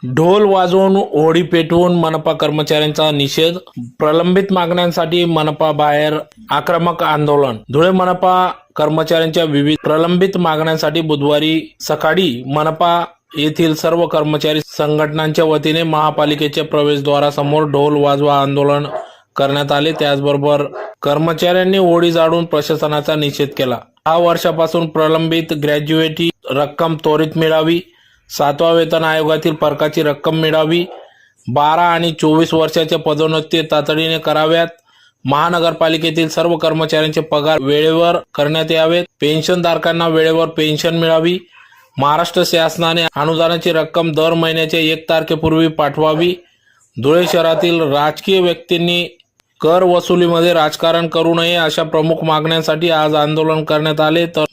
ढोल वाजवून होळी पेटवून मनपा कर्मचाऱ्यांचा निषेध. प्रलंबित मागण्यांसाठी मनपा बाहेर आक्रमक आंदोलन. धुळे मनपा कर्मचाऱ्यांच्या विविध प्रलंबित मागण्यांसाठी बुधवारी सकाळी मनपा येथील सर्व कर्मचारी संघटनांच्या वतीने महापालिकेच्या प्रवेशद्वारासमोर ढोल वाजवा आंदोलन करण्यात आले. त्याचबरोबर कर्मचाऱ्यांनी होळी जाळून प्रशासनाचा निषेध केला. 6 वर्षापासून प्रलंबित ग्रॅज्युएटी रक्कम त्वरित मिळावी, 7व्या वेतन आयोगातील फरकाची रक्कम मिळावी, 12 आणि 24 वर्षाच्या पदोन्नती तातडीने कराव्यात, महानगरपालिकेतील सर्व कर्मचाऱ्यांचे पगार वेळेवर करण्यात यावेत, पेन्शनधारकांना वेळेवर पेन्शन मिळावी, महाराष्ट्र शासनाने अनुदानाची रक्कम दर महिन्याच्या 1 तारखेपूर्वी पाठवावी. धुळे शहरातील राजकीय व्यक्तींनी कर वसुलीमध्ये राजकारण करू नये अशा प्रमुख मागण्यांसाठी आज आंदोलन करण्यात आले. तर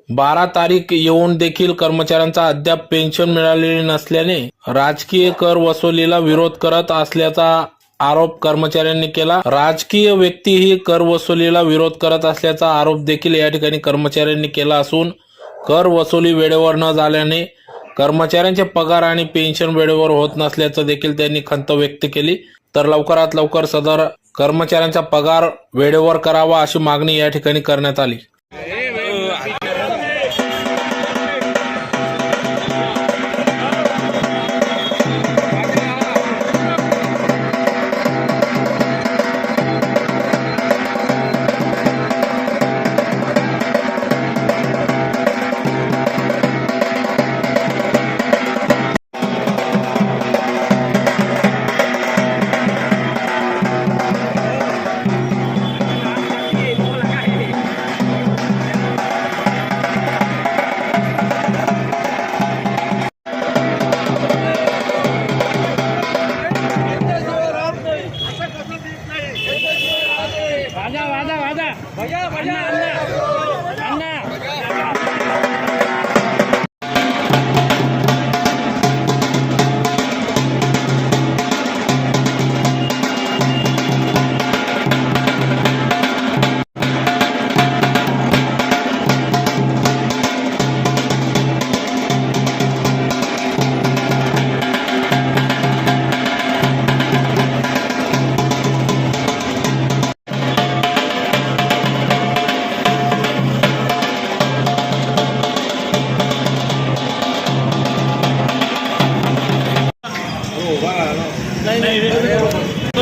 12 तारीख येऊन देखील कर्मचाऱ्यांचा अद्याप पेन्शन मिळालेली नसल्याने राजकीय कर वसुलीला विरोध करत असल्याचा आरोप कर्मचाऱ्यांनी केला. राजकीय व्यक्तीही कर वसुलीला विरोध करत असल्याचा आरोप देखील या ठिकाणी कर्मचाऱ्यांनी केला असून कर वसुली वेळेवर न झाल्याने कर्मचाऱ्यांचे पगार आणि पेन्शन वेळेवर होत नसल्याचं देखील त्यांनी खंत व्यक्त केली. तर लवकरात लवकर सदर कर्मचाऱ्यांचा पगार वेळेवर करावा अशी मागणी या ठिकाणी करण्यात आली.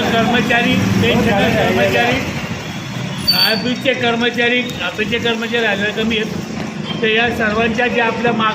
कर्मचारी, पेन्शनर कर्मचारी, ऑफिसचे कर्मचारी आले कमी आहेत. तर या सर्वांच्या ज्या आपल्या मागण्या